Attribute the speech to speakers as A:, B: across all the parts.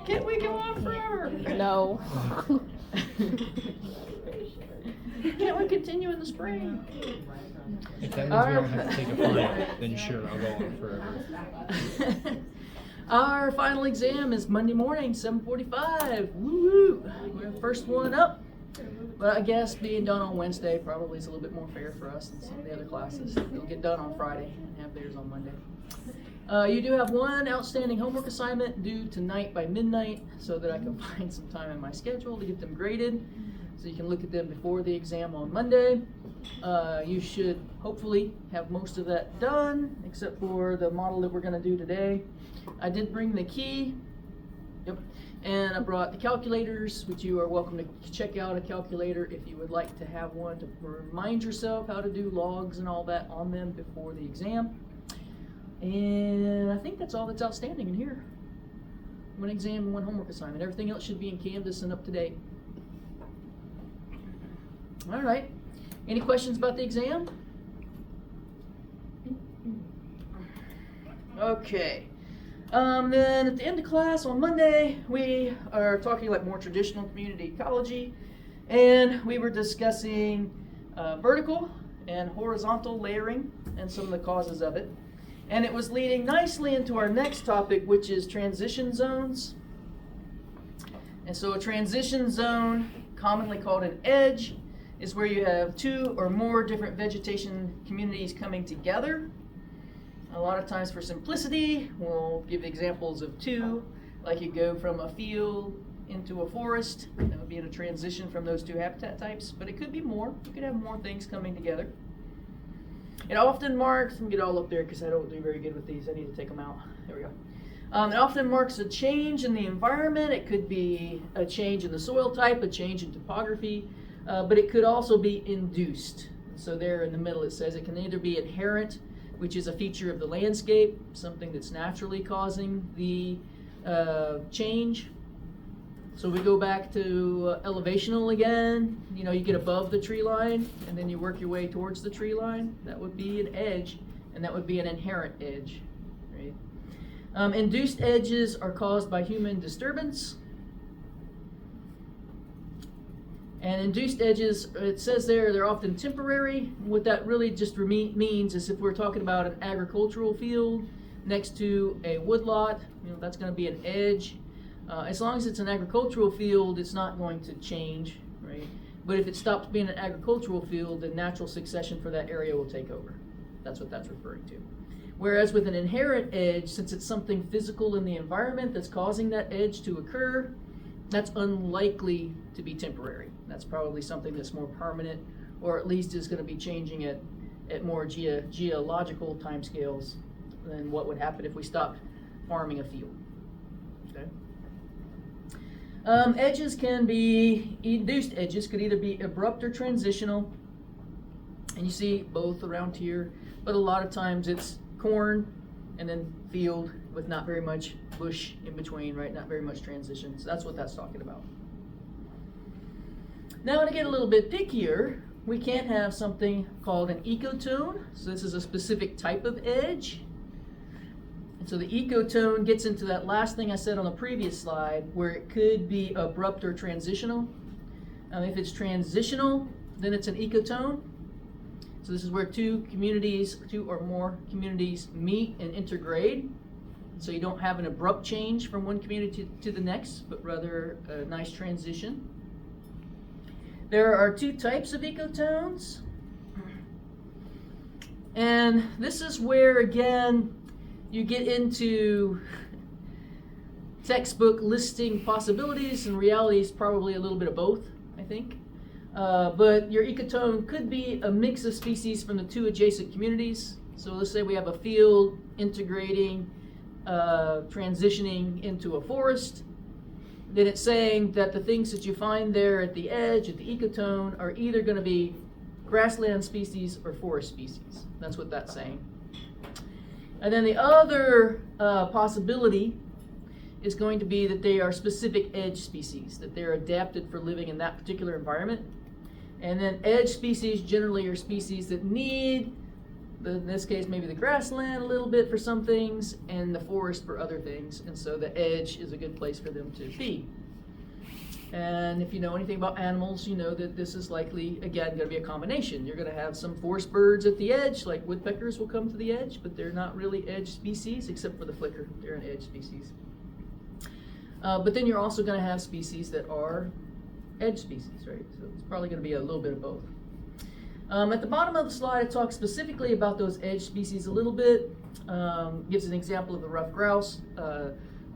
A: Can't we go on forever?
B: No.
A: Can't we continue in the spring?
C: If that means we don't have to take a fine, then sure, I'll go on forever.
A: Our final exam is Monday morning, 7:45. Woo-woo! We're the first one up. But I guess being done on Wednesday probably is a little bit more fair for us than some of the other classes. They'll get done on Friday and have theirs on Monday. You do have one outstanding homework assignment due tonight by midnight so that I can find some time in my schedule to get them graded so you can look at them before the exam on Monday. You should hopefully have most of that done except for the model that we're going to do today. I did bring the key. Yep. And I brought the calculators, which you are welcome to check out a calculator if you would like to have one to remind yourself how to do logs and all that on them before the exam. And I think that's all that's outstanding in here. One exam and one homework assignment. Everything else should be in Canvas and up to date. All right. Any questions about the exam? Okay. Then at the end of class on Monday, we are talking like more traditional community ecology, and we were discussing vertical and horizontal layering and some of the causes of it. And it was leading nicely into our next topic, which is transition zones. And so a transition zone, commonly called an edge, is where you have two or more different vegetation communities coming together. A lot of times for simplicity, we'll give examples of two, like you go from a field into a forest. That would be in a transition from those two habitat types, but it could be more. You could have more things coming together. It often marks, let me get all up there because I don't do very good with these. I need to take them out. There we go. It often marks a change in the environment. It could be a change in the soil type, a change in topography, but it could also be induced. So there in the middle it says it can either be inherent, which is a feature of the landscape, something that's naturally causing the change. So we go back to elevational again. You know, you get above the tree line and then you work your way towards the tree line. That would be an edge, and that would be an inherent edge, right? Induced edges are caused by human disturbance. And induced edges, it says there, they're often temporary. What that really just means is if we're talking about an agricultural field next to a woodlot, you know, that's going to be an edge. As long as it's an agricultural field, it's not going to change, right? But if it stops being an agricultural field, the natural succession for that area will take over. That's what that's referring to. Whereas with an inherent edge, since it's something physical in the environment that's causing that edge to occur, that's unlikely to be temporary. That's probably something that's more permanent, or at least is going to be changing at more geological timescales than what would happen if we stopped farming a field. Okay. Edges can be, induced edges could either be abrupt or transitional, and you see both around here, but a lot of times it's corn and then field with not very much bush in between, right? Not very much transition. So that's what that's talking about. Now to get a little bit pickier, we can't have something called an ecotone. So this is a specific type of edge. And so the ecotone gets into that last thing I said on the previous slide, where it could be abrupt or transitional. If it's transitional, then it's an ecotone. So this is where two or more communities meet and intergrade. So you don't have an abrupt change from one community to the next, but rather a nice transition. There are two types of ecotones. And this is where, again, you get into textbook listing possibilities, and reality is probably a little bit of both, I think. But your ecotone could be a mix of species from the two adjacent communities. So let's say we have a field integrating, transitioning into a forest. Then it's saying that the things that you find there at the edge, at the ecotone, are either going to be grassland species or forest species. That's what that's saying. And then the other possibility is going to be that they are specific edge species, that they're adapted for living in that particular environment. And then edge species generally are species that need in this case, maybe the grassland a little bit for some things, and the forest for other things. And so the edge is a good place for them to be. And if you know anything about animals, you know that this is likely, again, going to be a combination. You're going to have some forest birds at the edge, like woodpeckers will come to the edge, but they're not really edge species, except for the flicker. They're an edge species. But then you're also going to have species that are edge species, right? So it's probably going to be a little bit of both. At the bottom of the slide, it talks specifically about those edge species a little bit. Gives an example of the ruffed grouse,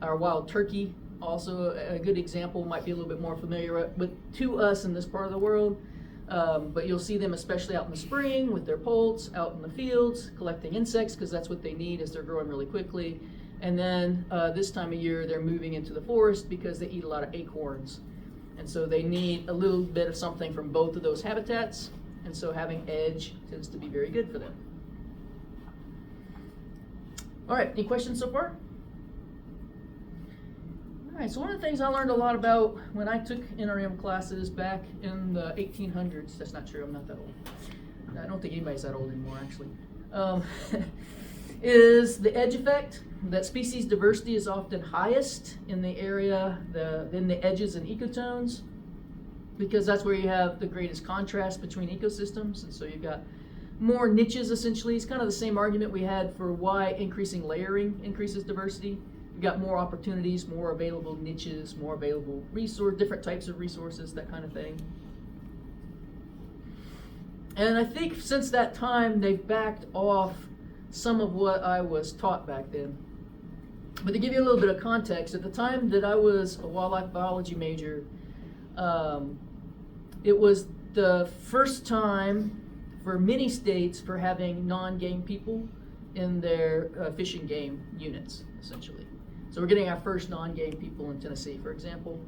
A: our wild turkey. Also, a good example, might be a little bit more familiar with to us in this part of the world, but you'll see them especially out in the spring with their poults, out in the fields, collecting insects, because that's what they need as they're growing really quickly. And then this time of year, they're moving into the forest because they eat a lot of acorns. And so they need a little bit of something from both of those habitats, and so having edge tends to be very good for them. All right, any questions so far? All right, so one of the things I learned a lot about when I took NRM classes back in the 1800s, that's not true, I'm not that old. I don't think anybody's that old anymore, actually, is the edge effect, that species diversity is often highest in the area, in the edges and ecotones, because that's where you have the greatest contrast between ecosystems, and so you've got more niches essentially. It's kind of the same argument we had for why increasing layering increases diversity. You've got more opportunities, more available niches, more available different types of resources, that kind of thing. And I think since that time, they've backed off some of what I was taught back then. But to give you a little bit of context, at the time that I was a wildlife biology major, it was the first time for many states for having non-game people in their fish and game units, essentially. So we're getting our first non-game people in Tennessee, for example.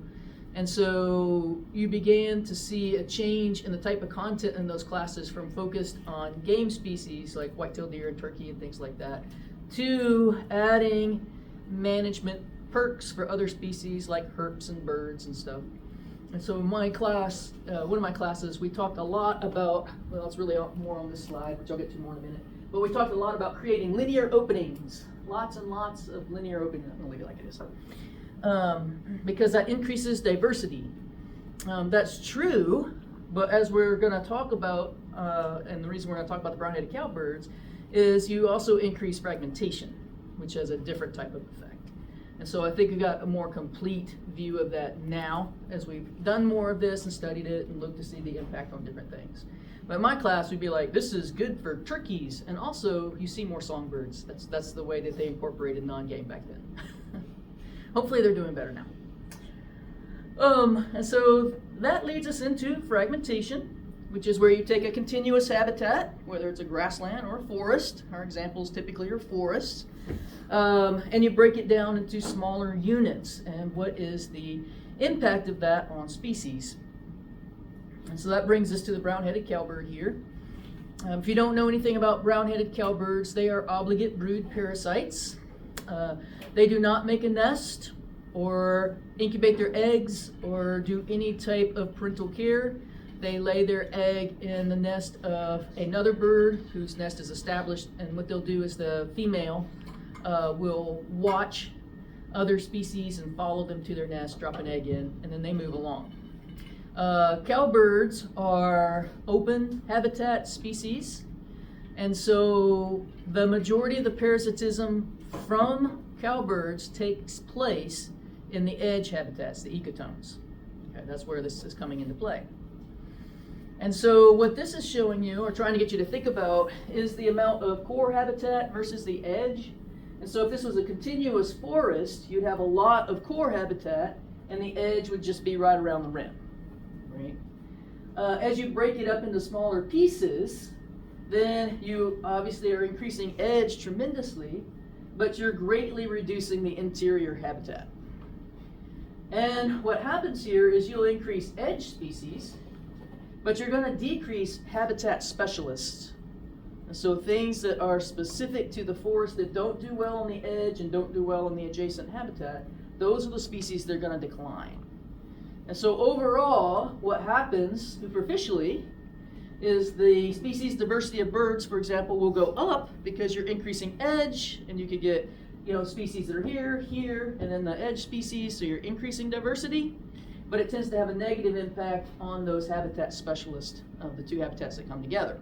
A: And so you began to see a change in the type of content in those classes from focused on game species like white-tailed deer and turkey and things like that, to adding management perks for other species like herps and birds and stuff. And so in my class, one of my classes, we talked a lot about, well, it's really more on this slide, which I'll get to more in a minute, but we talked a lot about creating linear openings. Lots and lots of linear openings. I'm going to leave it like it is. Because that increases diversity. That's true, but as we're going to talk about, and the reason we're going to talk about the brown-headed cowbirds, is you also increase fragmentation, which has a different type of effect. And so I think we got a more complete view of that now, as we've done more of this and studied it and looked to see the impact on different things. But in my class, we'd be like, this is good for turkeys, and also you see more songbirds. That's the way that they incorporated non-game back then. Hopefully they're doing better now. And so that leads us into fragmentation, which is where you take a continuous habitat, whether it's a grassland or a forest. Our examples typically are forests. And you break it down into smaller units, and what is the impact of that on species. And so that brings us to the brown-headed cowbird here. If you don't know anything about brown-headed cowbirds, they are obligate brood parasites. They do not make a nest or incubate their eggs or do any type of parental care. They lay their egg in the nest of another bird whose nest is established, and what they'll do is the female will watch other species and follow them to their nest, drop an egg in, and then they move along. Cowbirds are open habitat species, and so the majority of the parasitism from cowbirds takes place in the edge habitats, the ecotones. Okay, that's where this is coming into play. And so what this is showing you, or trying to get you to think about, is the amount of core habitat versus the edge. And so if this was a continuous forest, you'd have a lot of core habitat, and the edge would just be right around the rim. Right? As you break it up into smaller pieces, then you obviously are increasing edge tremendously, but you're greatly reducing the interior habitat. And what happens here is you'll increase edge species, but you're going to decrease habitat specialists. And so things that are specific to the forest that don't do well on the edge and don't do well in the adjacent habitat, those are the species that are going to decline. And so overall, what happens superficially is the species diversity of birds, for example, will go up because you're increasing edge, and you could get, species that are here, here, and then the edge species, so you're increasing diversity. But it tends to have a negative impact on those habitat specialists of the two habitats that come together.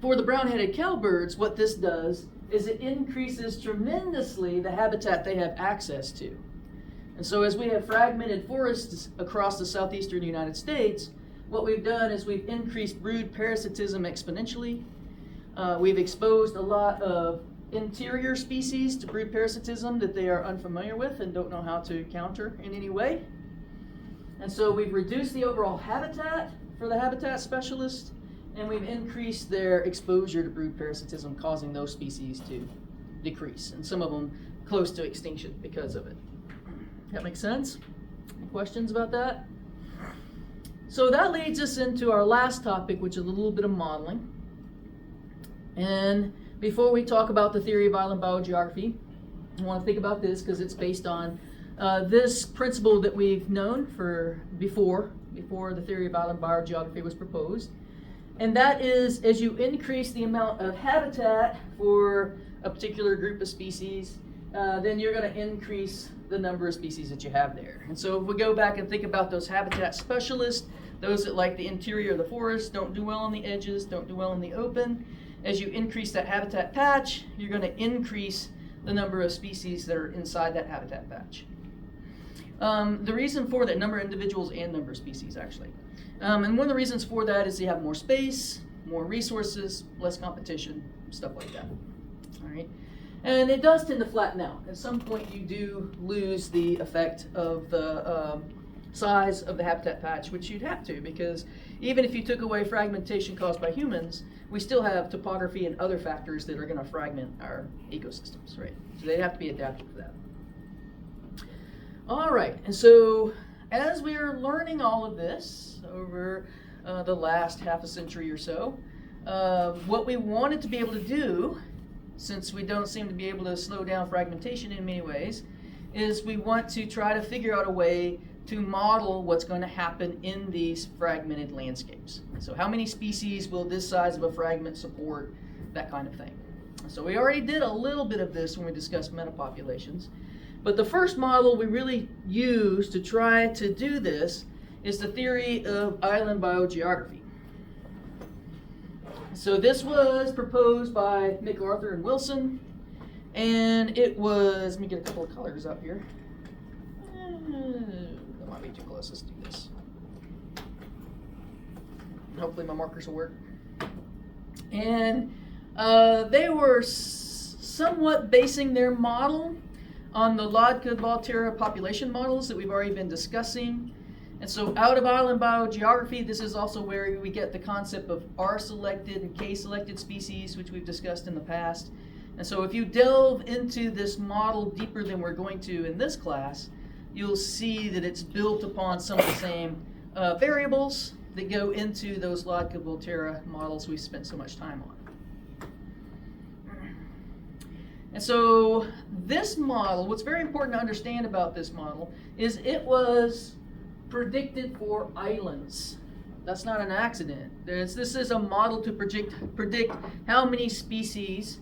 A: For the brown-headed cowbirds, what this does is it increases tremendously the habitat they have access to. And so as we have fragmented forests across the southeastern United States, what we've done is we've increased brood parasitism exponentially. We've exposed a lot of interior species to brood parasitism that they are unfamiliar with and don't know how to counter in any way. And so we've reduced the overall habitat for the habitat specialists, and we've increased their exposure to brood parasitism, causing those species to decrease, and some of them close to extinction because of it. That makes sense? Any questions about that? So that leads us into our last topic, which is a little bit of modeling. And before we talk about the theory of island biogeography, I want to think about this because it's based on this principle that we've known for before the theory of island biogeography was proposed. And that is, as you increase the amount of habitat for a particular group of species, then you're going to increase the number of species that you have there. And so if we go back and think about those habitat specialists, those that like the interior of the forest, don't do well on the edges, don't do well in the open, as you increase that habitat patch, you're going to increase the number of species that are inside that habitat patch. The reason for that, number of individuals and number of species, actually. And one of the reasons for that is you have more space, more resources, less competition, stuff like that. All right. And it does tend to flatten out. At some point, you do lose the effect of the size of the habitat patch, which you'd have to, because even if you took away fragmentation caused by humans, we still have topography and other factors that are going to fragment our ecosystems, right? So they'd have to be adapted to that. All right, and so as we are learning all of this over the last half a century or so, what we wanted to be able to do, since we don't seem to be able to slow down fragmentation in many ways, is we want to try to figure out a way to model what's going to happen in these fragmented landscapes. So how many species will this size of a fragment support, that kind of thing. So we already did a little bit of this when we discussed metapopulations. But the first model we really use to try to do this is the theory of island biogeography. So this was proposed by MacArthur and Wilson, and it was, let me get a couple of colors up here. That might be too close, let's do this. Hopefully my markers will work. And they were somewhat basing their model on the Lodka-Volterra population models that we've already been discussing. And so out of island biogeography, this is also where we get the concept of R-selected and K-selected species, which we've discussed in the past. And so if you delve into this model deeper than we're going to in this class, you'll see that it's built upon some of the same variables that go into those Lodka-Volterra models we spent so much time on. And so this model, what's very important to understand about this model is it was predicted for islands. That's not an accident. This is a model to predict how many species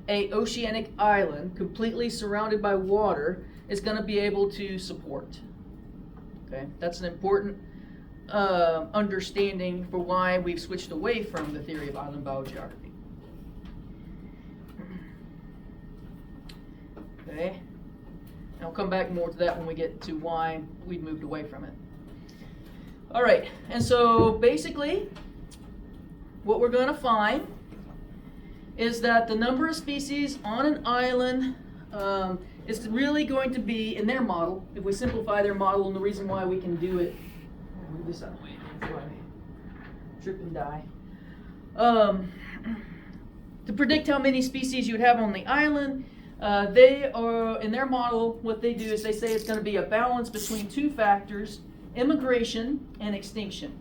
A: an oceanic island completely surrounded by water is going to be able to support. Okay, that's an important understanding for why we've switched away from the theory of island biogeography. Okay, and I'll come back more to that when we get to why we've moved away from it. All right, and so basically what we're going to find is that the number of species on an island is really going to be, in their model, if we simplify their model, and the reason why we can do it, move this out of the way before I trip and die. To predict how many species you would have on the island, they are, in their model, what they do is they say it's going to be a balance between two factors, immigration and extinction.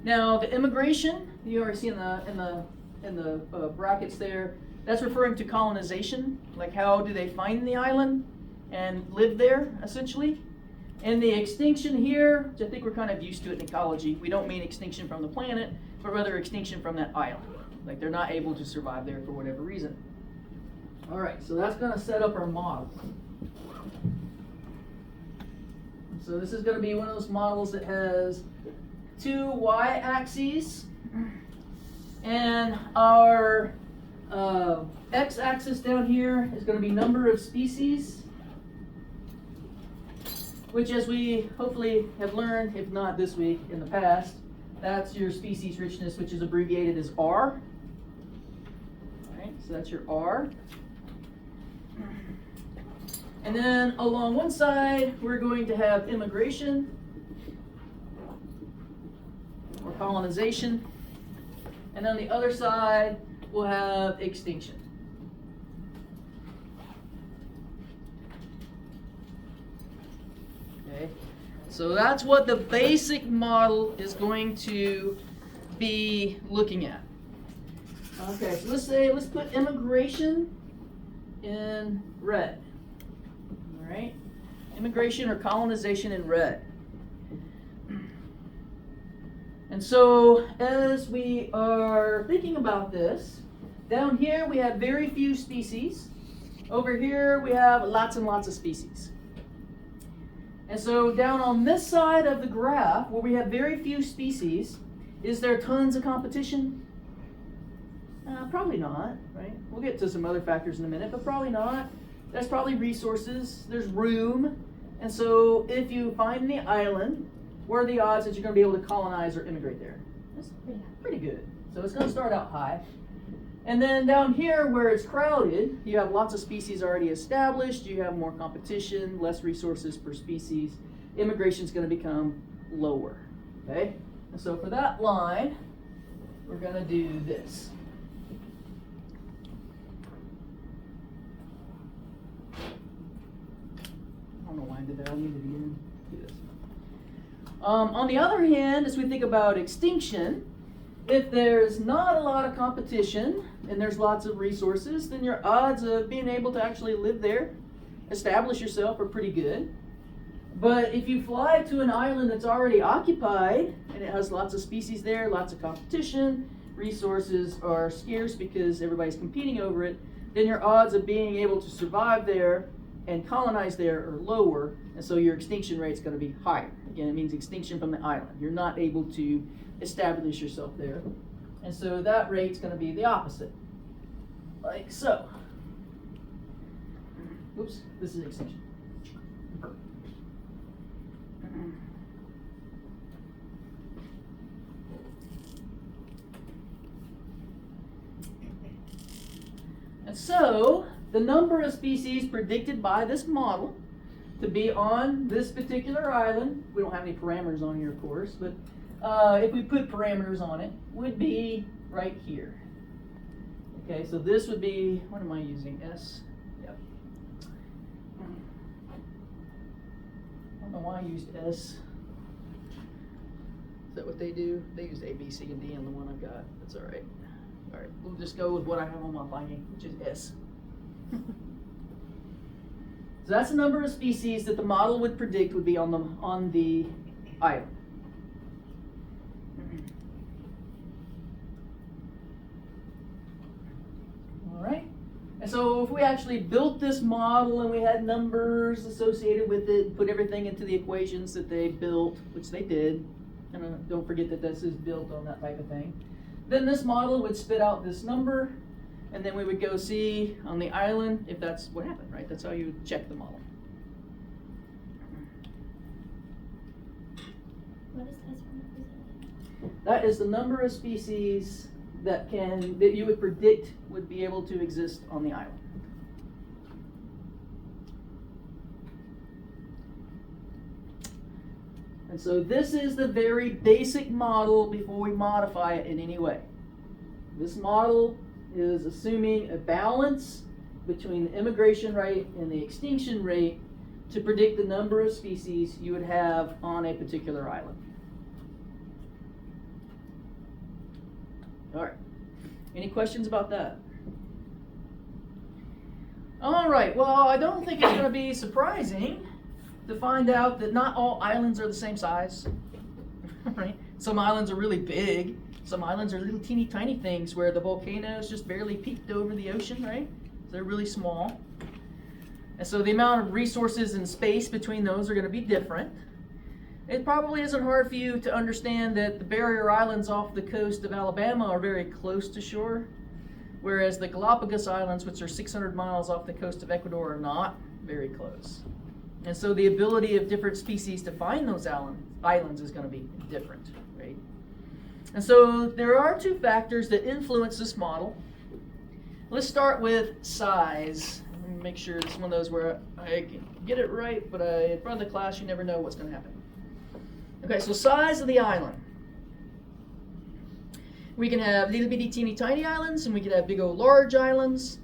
A: Now, the immigration, you already see in the brackets there, that's referring to colonization, like how do they find the island and live there, essentially. And the extinction here, which I think we're kind of used to it in ecology, we don't mean extinction from the planet, but rather extinction from that island. Like they're not able to survive there for whatever reason. All right, so that's going to set up our model. So this is going to be one of those models that has two y-axes, and our x-axis down here is going to be number of species, which, as we hopefully have learned, if not this week, in the past, that's your species richness, which is abbreviated as R. All right, so that's your R. And then along one side, we're going to have immigration or colonization. And on the other side, we'll have extinction. Okay, so that's what the basic model is going to be looking at. Okay, so let's put immigration in red. All right, immigration or colonization in red. And so as we are thinking about this, down here we have very few species. Over here we have lots and lots of species. And so down on this side of the graph, where we have very few species, is there tons of competition? Probably not, right? We'll get to some other factors in a minute, but probably not. That's probably resources, there's room. And so if you find the island, what are the odds that you're going to be able to colonize or immigrate there? That's pretty good. So it's going to start out high. And then down here where it's crowded, you have lots of species already established, you have more competition, less resources per species. Immigration is going to become lower. Okay? And so for that line, we're going to do this. I don't know why I did that. I need to do this. On the other hand, as we think about extinction, if there's not a lot of competition and there's lots of resources, then your odds of being able to actually live there, establish yourself, are pretty good. But if you fly to an island that's already occupied and it has lots of species there, lots of competition, resources are scarce because everybody's competing over it, then your odds of being able to survive there and colonize there are lower, and so your extinction rate is going to be higher. Again, it means extinction from the island. You're not able to establish yourself there, and so that rate's going to be the opposite, like so. Oops, this is extinction. And so the number of species predicted by this model to be on this particular island, we don't have any parameters on here, of course, but if we put parameters on it, would be right here. Okay, so this would be, what am I using? S? Yep. I don't know why I used S. Is that what they do? They used A, B, C, and D on the one I've got. That's all right. All right, we'll just go with what I have on my finding, which is S. So that's the number of species that the model would predict would be on the island. All right. And so if we actually built this model and we had numbers associated with it, put everything into the equations that they built, which they did, and don't forget that this is built on that type of thing, then this model would spit out this number, and then we would go see on the island if that's what happened, right? That's how you check the model.
B: What is S representing?
A: That is the number of species that you would predict would be able to exist on the island. And so this is the very basic model before we modify it in any way. This model is assuming a balance between the immigration rate and the extinction rate to predict the number of species you would have on a particular island. All right. Any questions about that? All right. Well, I don't think it's going to be surprising to find out that not all islands are the same size. Right? Some islands are really big. Some islands are little teeny tiny things where the volcanoes just barely peeked over the ocean, right? So they're really small. And so the amount of resources and space between those are going to be different. It probably isn't hard for you to understand that the barrier islands off the coast of Alabama are very close to shore, whereas the Galapagos Islands, which are 600 miles off the coast of Ecuador, are not very close. And so the ability of different species to find those islands is going to be different, right? And so there are two factors that influence this model. Let's start with size. Let me make sure it's one of those where I can get it right, but in front of the class, you never know what's going to happen. Okay, so size of the island. We can have little bitty teeny tiny islands, and we can have big old large islands.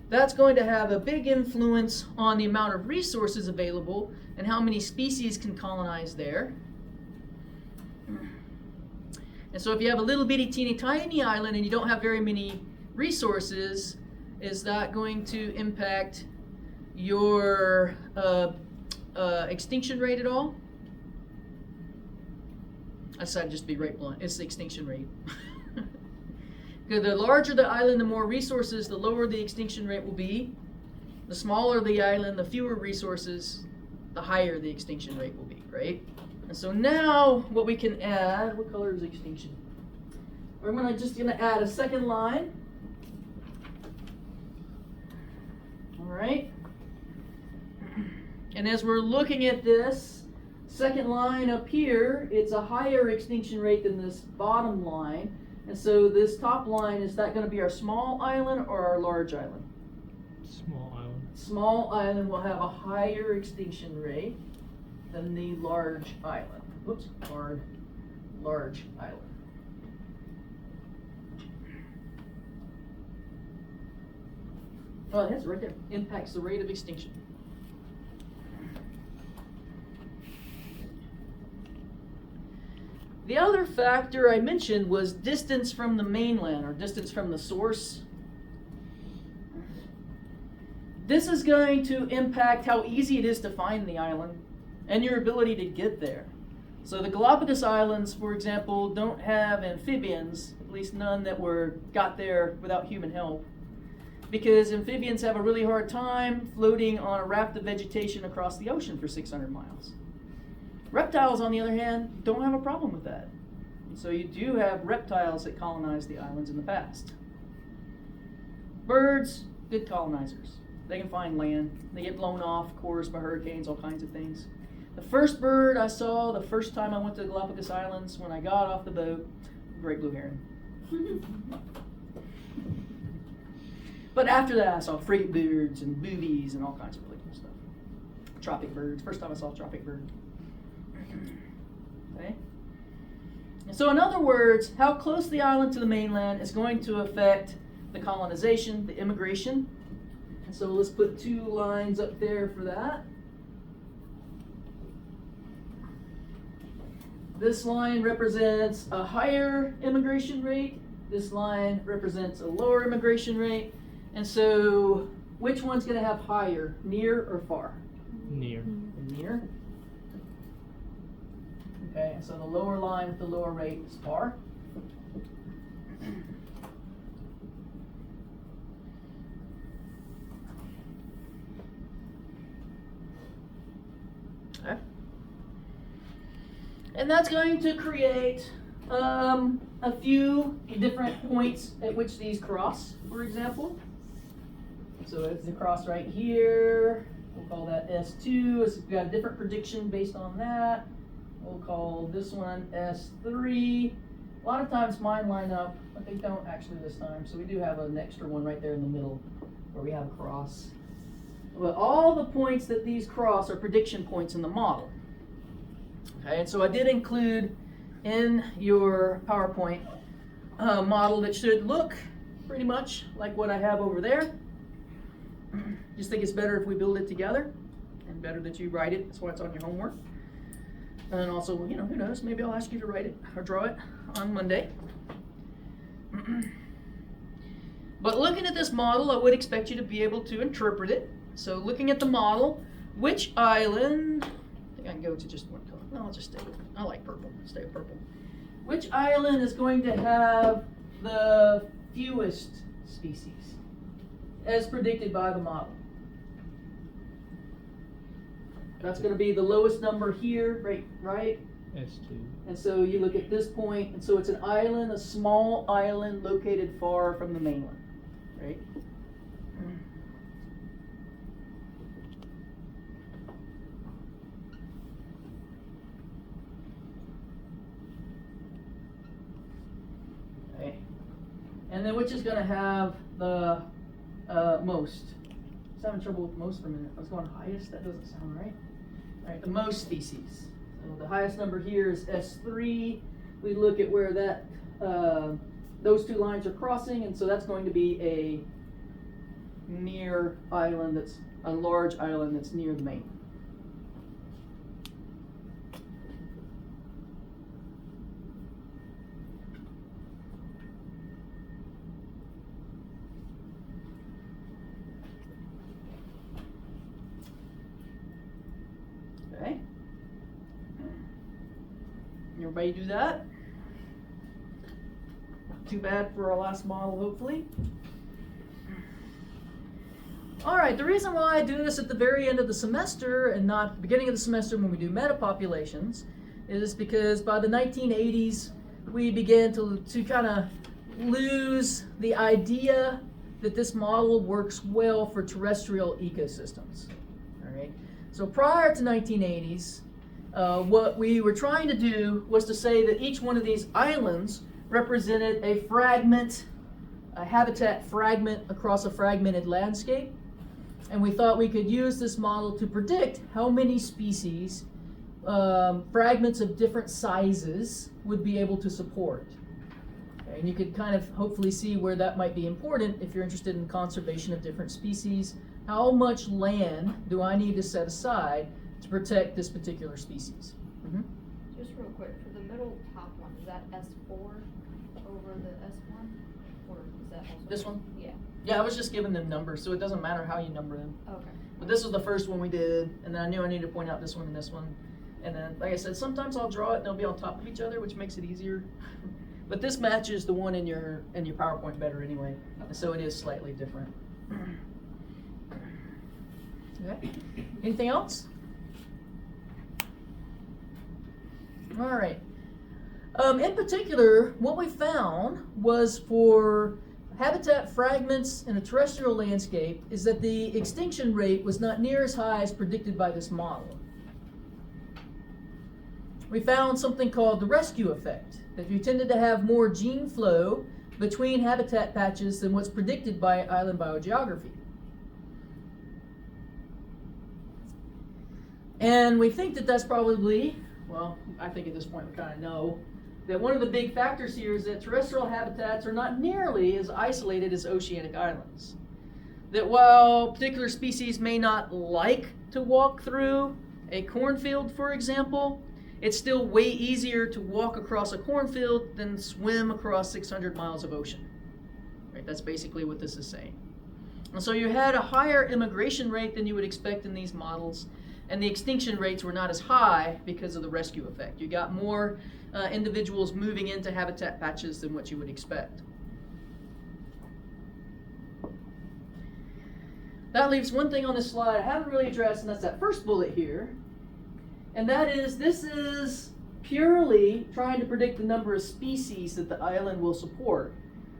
A: That's going to have a big influence on the amount of resources available and how many species can colonize there. And so if you have a little bitty teeny tiny island and you don't have very many resources, is that going to impact your extinction rate at all? I decided just to be right blunt. It's the extinction rate. The larger the island, the more resources, the lower the extinction rate will be. The smaller the island, the fewer resources, the higher the extinction rate will be, right? And so now what we can add, what color is extinction? We're just gonna add a second line. All right. And as we're looking at this second line up here, it's a higher extinction rate than this bottom line. And so this top line, is that going to be our small island or our large island?
C: Small island.
A: Small island will have a higher extinction rate than the large island. Whoops, large island. Oh, that's right there. Impacts the rate of extinction. The other factor I mentioned was distance from the mainland, or distance from the source. This is going to impact how easy it is to find the island and your ability to get there. So the Galapagos Islands, for example, don't have amphibians, at least none that got there without human help, because amphibians have a really hard time floating on a raft of vegetation across the ocean for 600 miles. Reptiles, on the other hand, don't have a problem with that. And so you do have reptiles that colonized the islands in the past. Birds, good colonizers. They can find land. They get blown off course by hurricanes, all kinds of things. The first bird I saw the first time I went to the Galapagos Islands, when I got off the boat, great blue heron. But after that, I saw freight birds and boobies and all kinds of really cool stuff. Tropic birds. First time I saw a tropic bird. Okay. And so in other words, how close the island to the mainland is going to affect the colonization, the immigration. And so let's put two lines up there for that. This line represents a higher immigration rate. This line represents a lower immigration rate. And so which one's going to have higher, near or far?
C: Near.
A: Near. Okay, and so the lower line with the lower rate is far. Okay. And that's going to create a few different points at which these cross, for example. So it's a cross right here. We'll call that S2. We've got a different prediction based on that. We'll call this one S3. A lot of times mine line up, but they don't actually this time. So we do have an extra one right there in the middle where we have a cross. But all the points that these cross are prediction points in the model. Okay, and so I did include in your PowerPoint a model that should look pretty much like what I have over there. Just think it's better if we build it together, and better that you write it. That's why it's on your homework. And also, who knows, maybe I'll ask you to write it or draw it on Monday. But looking at this model, I would expect you to be able to interpret it. So looking at the model, which island to just one color. No, I'll just stay with, I like purple, stay with purple. Which island is going to have the fewest species as predicted by the model? That's going to be the lowest number here, right?
C: S2.
A: And so you look at this point, and so it's an island, a small island located far from the mainland, right? Okay. And then which is going to have the most? I was having trouble with most for a minute. I was going highest, that doesn't sound right. All right, the most species. So the highest number here is S3. We look at where that those two lines are crossing, and so that's going to be a near island that's a large island that's near the main. Okay. Everybody do that? Too bad for our last model, hopefully. All right, the reason why I do this at the very end of the semester and not the beginning of the semester when we do metapopulations is because by the 1980s, we began to kind of lose the idea that this model works well for terrestrial ecosystems. All right. So prior to 1980s, what we were trying to do was to say that each one of these islands represented a fragment, a habitat fragment across a fragmented landscape. And we thought we could use this model to predict how many species, fragments of different sizes, would be able to support. Okay, and you could kind of hopefully see where that might be important if you're interested in conservation of different species. How much land do I need to set aside to protect this particular species? Mm-hmm.
D: Just real quick, for the middle top one, is that S4 over the S1? Or is that also?
A: This one?
D: Yeah.
A: Yeah, I was just giving them numbers, so it doesn't matter how you number them.
D: Okay.
A: But this was the first one we did, and then I knew I needed to point out this one and this one. And then, like I said, sometimes I'll draw it and they'll be on top of each other, which makes it easier. But this matches the one in your PowerPoint better anyway, and so it is slightly different. Okay. Anything else? All right. In particular, what we found was for habitat fragments in a terrestrial landscape is that the extinction rate was not near as high as predicted by this model. We found something called the rescue effect, that you tended to have more gene flow between habitat patches than what's predicted by island biogeography. And we think that that's probably, well, I think at this point we kind of know, that one of the big factors here is that terrestrial habitats are not nearly as isolated as oceanic islands. That while particular species may not like to walk through a cornfield, for example, it's still way easier to walk across a cornfield than swim across 600 miles of ocean. Right? That's basically what this is saying. And so you had a higher immigration rate than you would expect in these models, and the extinction rates were not as high because of the rescue effect. You got more individuals moving into habitat patches than what you would expect. That leaves one thing on this slide I haven't really addressed, and that's that first bullet here. And that is, this is purely trying to predict the number of species that the island will support.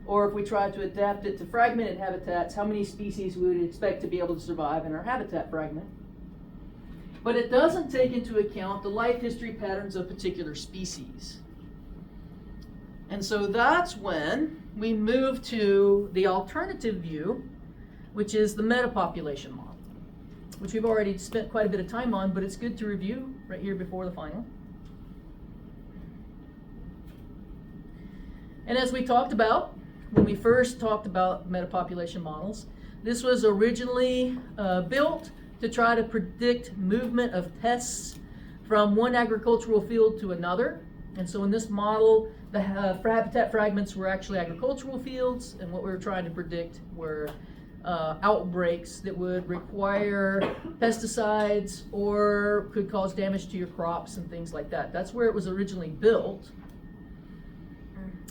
A: Or if we try to adapt it to fragmented habitats, how many species we would expect to be able to survive in our habitat fragment. But it doesn't take into account the life history patterns of particular species. And so that's when we move to the alternative view, which is the metapopulation model, which we've already spent quite a bit of time on, but it's good to review right here before the final. And as we talked about, when we first talked about metapopulation models, this was originally built to try to predict movement of pests from one agricultural field to another. And so in this model, the habitat fragments were actually agricultural fields, and what we were trying to predict were outbreaks that would require pesticides or could cause damage to your crops and things like that. That's where it was originally built.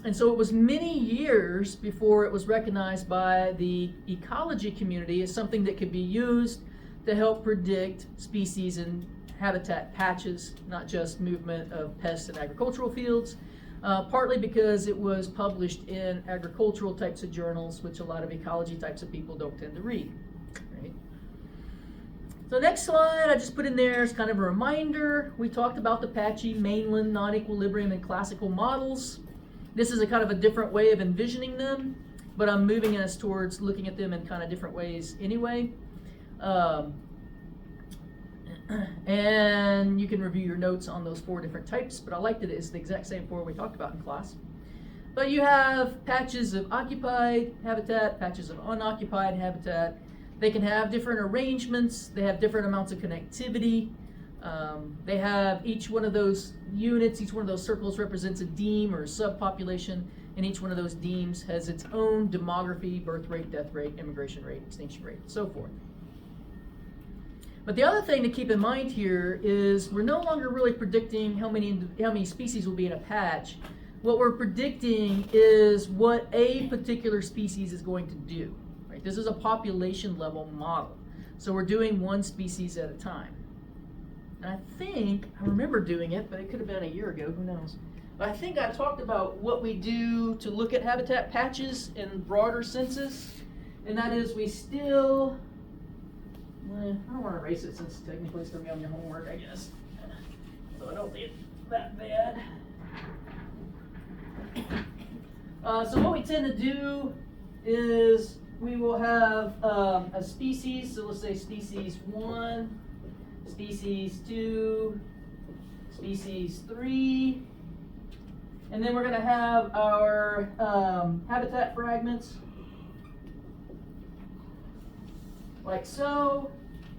A: And so it was many years before it was recognized by the ecology community as something that could be used to help predict species and habitat patches, not just movement of pests in agricultural fields, partly because it was published in agricultural types of journals, which a lot of ecology types of people don't tend to read. Right? So next slide, I just put in there as kind of a reminder. We talked about the patchy, mainland, non-equilibrium, and classical models. This is a kind of a different way of envisioning them, but I'm moving us towards looking at them in kind of different ways anyway. And you can review your notes on those 4 different types, but I liked it. It's the exact same 4 we talked about in class. But you have patches of occupied habitat, patches of unoccupied habitat. They can have different arrangements. They have different amounts of connectivity. They have each one of those units, each one of those circles represents a deme or a subpopulation, and each one of those demes has its own demography, birth rate, death rate, immigration rate, extinction rate, and so forth. But the other thing to keep in mind here is we're no longer really predicting how many species will be in a patch. What we're predicting is what a particular species is going to do. Right? This is a population level model. So we're doing one species at a time. And I remember doing it, but it could have been a year ago, who knows. But I think I talked about what we do to look at habitat patches in broader senses. And that is we still, I don't want to erase it since technically it's going to be on your homework, I guess. So I don't think it's that bad. So what we tend to do is we will have a species, so let's say species 1, species 2, species 3, and then we're going to have our habitat fragments like so,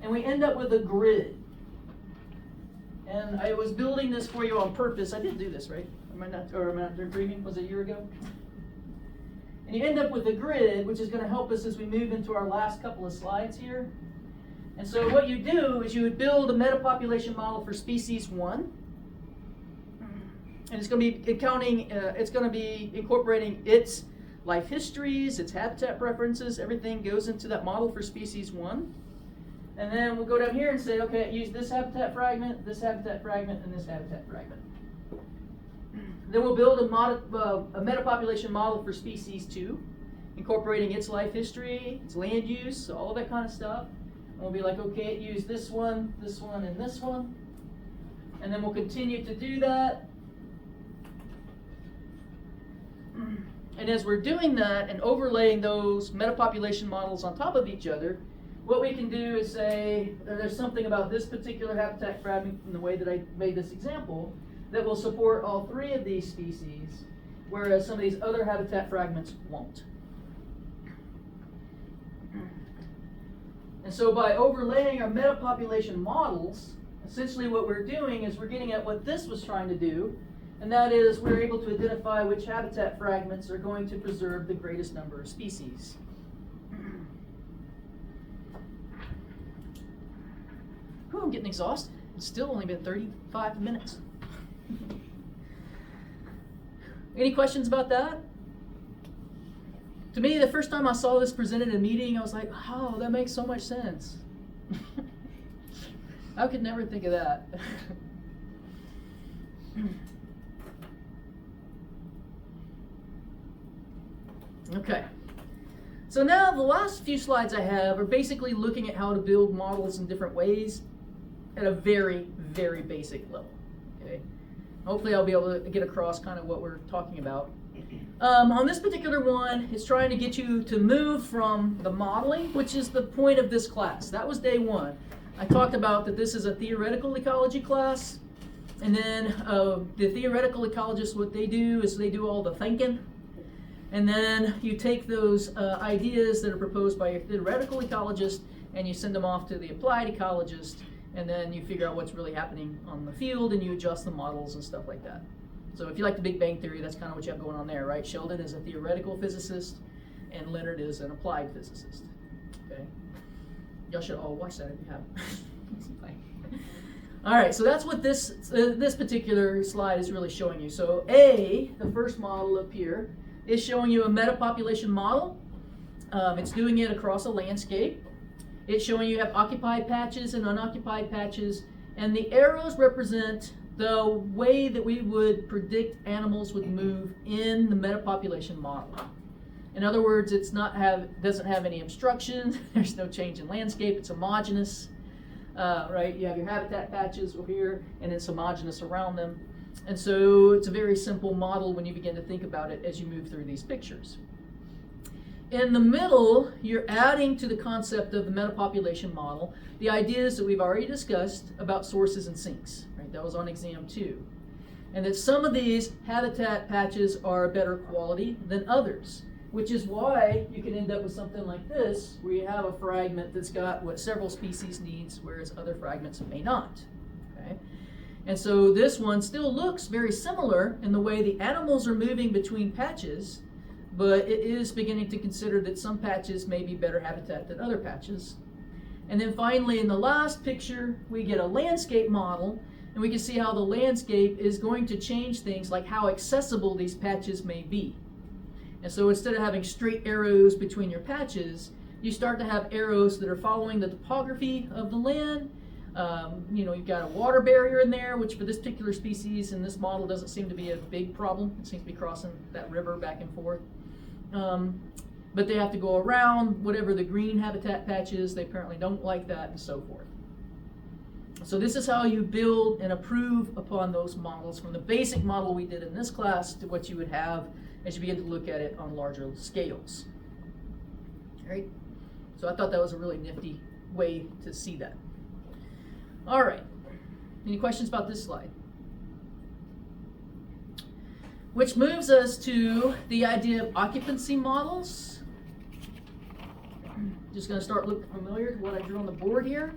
A: and we end up with a grid. And I was building this for you on purpose. I did do this, right? Am I not dreaming? Was it a year ago? And you end up with a grid, which is going to help us as we move into our last couple of slides here. And so what you do is you would build a metapopulation model for species 1. And it's going to be it's going to be incorporating its life histories, its habitat preferences, everything goes into that model for species 1. And then we'll go down here and say, okay, use this habitat fragment, and this habitat fragment. Then we'll build a metapopulation model for species 2, incorporating its life history, its land use, all of that kind of stuff. And we'll be like, okay, use this one, and this one. And then we'll continue to do that. And as we're doing that and overlaying those metapopulation models on top of each other, what we can do is say there's something about this particular habitat fragment in the way that I made this example that will support all 3 of these species, whereas some of these other habitat fragments won't. And so by overlaying our metapopulation models, essentially what we're doing is we're getting at what this was trying to do, and that is we're able to identify which habitat fragments are going to preserve the greatest number of species. Whew, I'm getting exhausted. It's still only been 35 minutes. Any questions about that? To me, the first time I saw this presented in a meeting, I was like, oh, that makes so much sense. I could never think of that. Okay. So now the last few slides I have are basically looking at how to build models in different ways at a very, very basic level. Okay. Hopefully I'll be able to get across kind of what we're talking about. On this particular one, it's trying to get you to move from the modeling, which is the point of this class. That was day 1. I talked about that this is a theoretical ecology class, and then the theoretical ecologists, what they do is they do all the thinking, and then you take those ideas that are proposed by your theoretical ecologist and you send them off to the applied ecologist, and then you figure out what's really happening on the field and you adjust the models and stuff like that. So if you like the Big Bang Theory, that's kind of what you have going on there, right? Sheldon is a theoretical physicist and Leonard is an applied physicist. Okay, y'all should all watch that if you haven't. All right, so that's what this particular slide is really showing you. So A, the first model up here, is showing you a metapopulation model. It's doing it across a landscape. It's showing you have occupied patches and unoccupied patches, and the arrows represent the way that we would predict animals would move in the metapopulation model. In other words, doesn't have any obstructions. There's no change in landscape. It's homogeneous. Right, you have your habitat patches over here, and it's homogeneous around them. And so it's a very simple model when you begin to think about it as you move through these pictures. In the middle, you're adding to the concept of the metapopulation model the ideas that we've already discussed about sources and sinks. Right, that was on exam 2. And that some of these habitat patches are better quality than others, which is why you can end up with something like this, where you have a fragment that's got what several species needs, whereas other fragments may not. Okay? And so this one still looks very similar in the way the animals are moving between patches, but it is beginning to consider that some patches may be better habitat than other patches. And then finally, in the last picture, we get a landscape model, and we can see how the landscape is going to change things like how accessible these patches may be. And so instead of having straight arrows between your patches, you start to have arrows that are following the topography of the land. You've got a water barrier in there, which for this particular species in this model doesn't seem to be a big problem. It seems to be crossing that river back and forth. But they have to go around whatever the green habitat patch is. They apparently don't like that, and so forth. So this is how you build and improve upon those models from the basic model we did in this class to what you would have as you begin to look at it on larger scales. All right? So I thought that was a really nifty way to see that. All right. Any questions about this slide? Which moves us to the idea of occupancy models. Just going to start looking familiar to what I drew on the board here.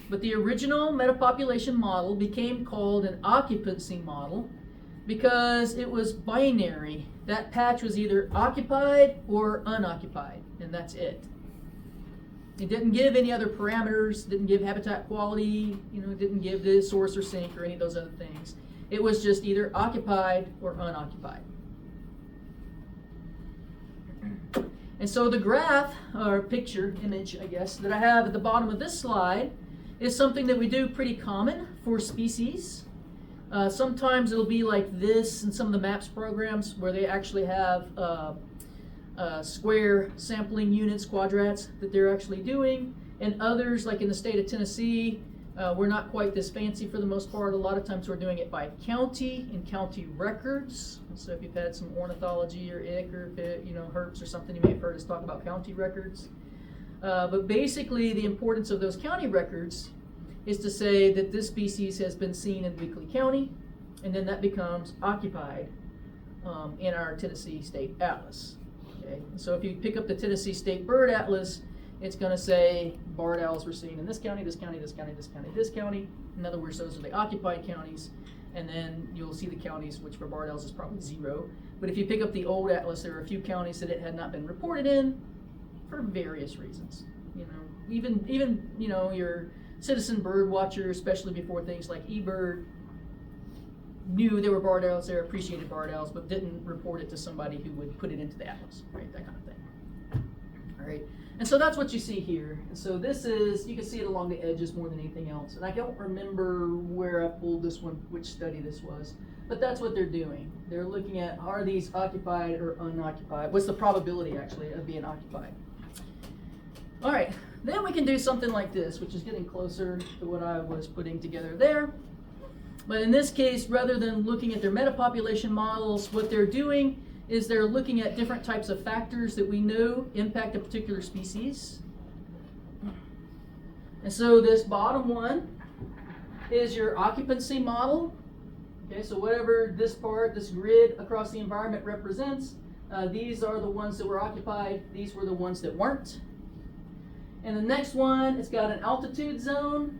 A: But the original metapopulation model became called an occupancy model because it was binary. That patch was either occupied or unoccupied, and that's it. It didn't give any other parameters, didn't give habitat quality, didn't give the source or sink or any of those other things. It was just either occupied or unoccupied. And so the graph, or picture, image, I guess, that I have at the bottom of this slide is something that we do pretty common for species. Sometimes it'll be like this in some of the MAPS programs where they actually have square sampling units, quadrats, that they're actually doing. And others, like in the state of Tennessee, we're not quite this fancy for the most part. A lot of times we're doing it by county in county records. So if you've had some ornithology or IC or herps or something, you may have heard us talk about county records. But basically the importance of those county records is to say that this species has been seen in Weakley County, and then that becomes occupied in our Tennessee State Atlas. Okay? So if you pick up the Tennessee State Bird Atlas, it's going to say barred owls were seen in this county, this county, this county, this county, this county. In other words, those are the occupied counties, and then you'll see the counties, which for barred owls is probably 0. But if you pick up the old atlas, there are a few counties that it had not been reported in for various reasons. Even your citizen bird watcher, especially before things like eBird, knew there were barred owls there, appreciated barred owls, but didn't report it to somebody who would put it into the atlas, right? That kind of thing. All right. And so that's what you see here. And so this is, you can see it along the edges more than anything else. And I don't remember where I pulled this one, which study this was, but that's what they're doing. They're looking at, are these occupied or unoccupied? What's the probability, actually, of being occupied? All right, then we can do something like this, which is getting closer to what I was putting together there. But in this case, rather than looking at their metapopulation models, what they're doing is they're looking at different types of factors that we know impact a particular species. And so this bottom one is your occupancy model. Okay, so whatever this part, this grid across the environment represents, these are the ones that were occupied, these were the ones that weren't. And the next one, it's got an altitude zone,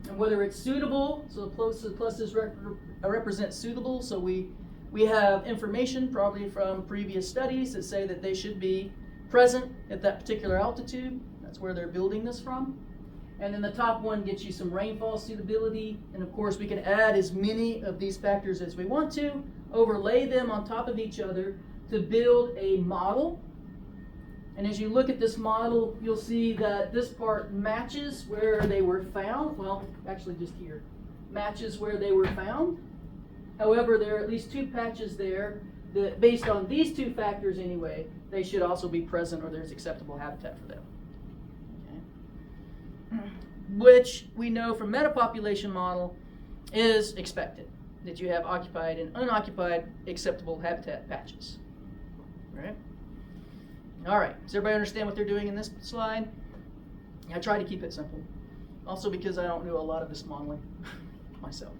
A: and whether it's suitable, so the pluses represent suitable, so we have information probably from previous studies that say that they should be present at that particular altitude. That's where they're building this from. And then the top one gets you some rainfall suitability. And of course, we can add as many of these factors as we want to, overlay them on top of each other to build a model. And as you look at this model, you'll see that this part matches where they were found. Well, actually just here, matches where they were found. However, there are at least two patches there that, based on these two factors anyway, they should also be present or there's acceptable habitat for them. Which we know from metapopulation model is expected, that you have occupied and unoccupied acceptable habitat patches. Right? All right, does everybody understand what they're doing in this slide? I try to keep it simple. Also because I don't do a lot of this modeling myself.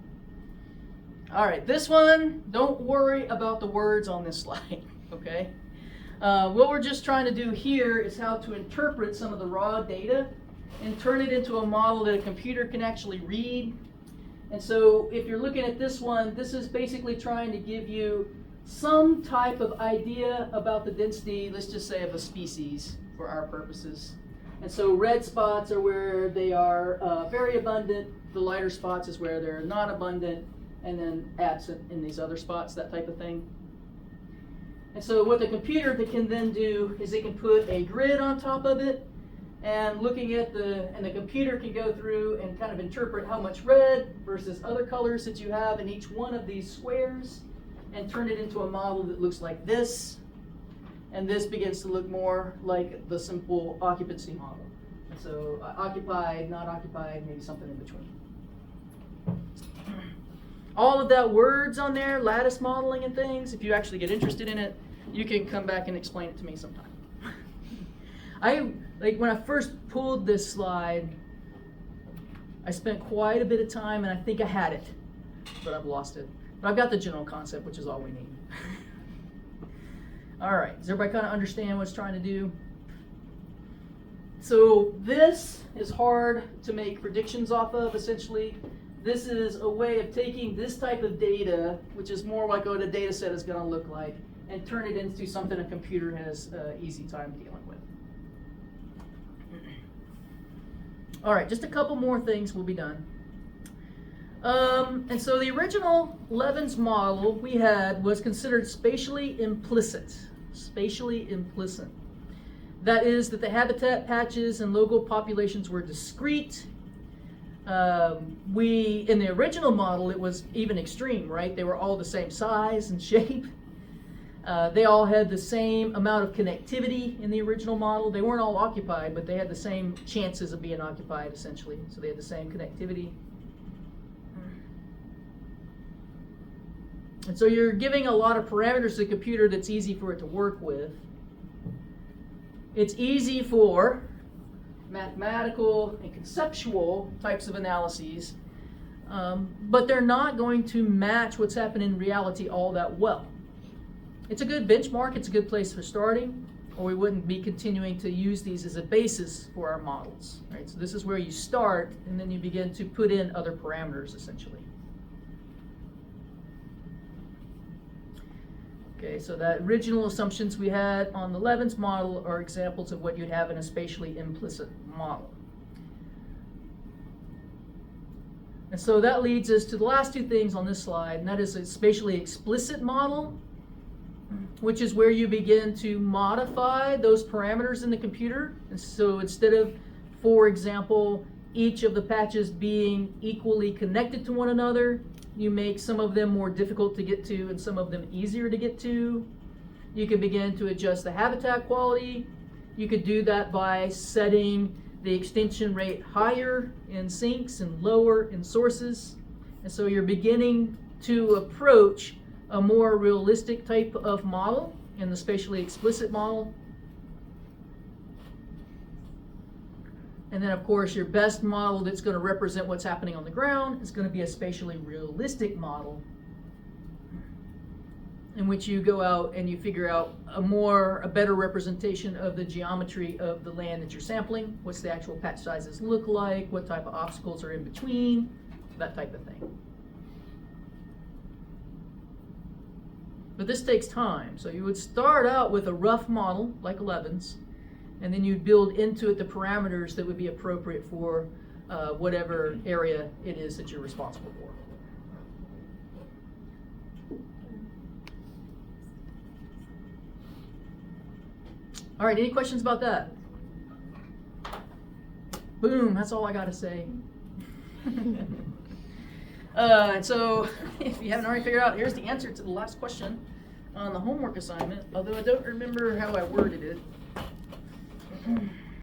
A: All right, this one, don't worry about the words on this slide, okay? What we're just trying to do here is how to interpret some of the raw data and turn it into a model that a computer can actually read. And so if you're looking at this one, this is basically trying to give you some type of idea about the density, let's just say, of a species for our purposes. And so red spots are where they are very abundant, the lighter spots is where they're not abundant, and then absent in these other spots, that type of thing. And so what the computer can then do is it can put a grid on top of it, and looking at the computer can go through and kind of interpret how much red versus other colors that you have in each one of these squares and turn it into a model that looks like this. And this begins to look more like the simple occupancy model. And so occupied, not occupied, maybe something in between. All of that words on there, lattice modeling and things, if you actually get interested in it, you can come back and explain it to me sometime. When I first pulled this slide, I spent quite a bit of time, and I think I had it, but I've lost it. But I've got the general concept, which is all we need. All right, does everybody kind of understand what it's trying to do? So this is hard to make predictions off of, essentially. This is a way of taking this type of data, which is more like what a data set is going to look like, and turn it into something a computer has easy time dealing with. All right, just a couple more things, we'll be done. And so the original Levin's model we had was considered spatially implicit. Spatially implicit. That is that the habitat patches and local populations were discrete. In the original model, it was even extreme, right? They were all the same size and shape. They all had the same amount of connectivity in the original model. They weren't all occupied, but they had the same chances of being occupied, essentially. So they had the same connectivity. And so you're giving a lot of parameters to the computer that's easy for it to work with. It's easy for mathematical and conceptual types of analyses, but they're not going to match what's happening in reality all that well. It's a good benchmark, it's a good place for starting, or we wouldn't be continuing to use these as a basis for our models, right? So this is where you start, and then you begin to put in other parameters, essentially. Okay, so the original assumptions we had on the Levin's model are examples of what you'd have in a spatially implicit model. And so that leads us to the last two things on this slide, and that is a spatially explicit model, which is where you begin to modify those parameters in the computer. And so instead of, for example, each of the patches being equally connected to one another, you make some of them more difficult to get to and some of them easier to get to. You can begin to adjust the habitat quality. You could do that by setting the extinction rate higher in sinks and lower in sources. And so you're beginning to approach a more realistic type of model in the spatially explicit model. And then, of course, your best model that's going to represent what's happening on the ground is going to be a spatially realistic model in which you go out and you figure out a better representation of the geometry of the land that you're sampling. What's the actual patch sizes look like? What type of obstacles are in between? That type of thing. But this takes time. So you would start out with a rough model, like 11's, and then you'd build into it the parameters that would be appropriate for whatever area it is that you're responsible for. All right, any questions about that? Boom, that's all I got to say. And so, if you haven't already figured out, here's the answer to the last question on the homework assignment, although I don't remember how I worded it.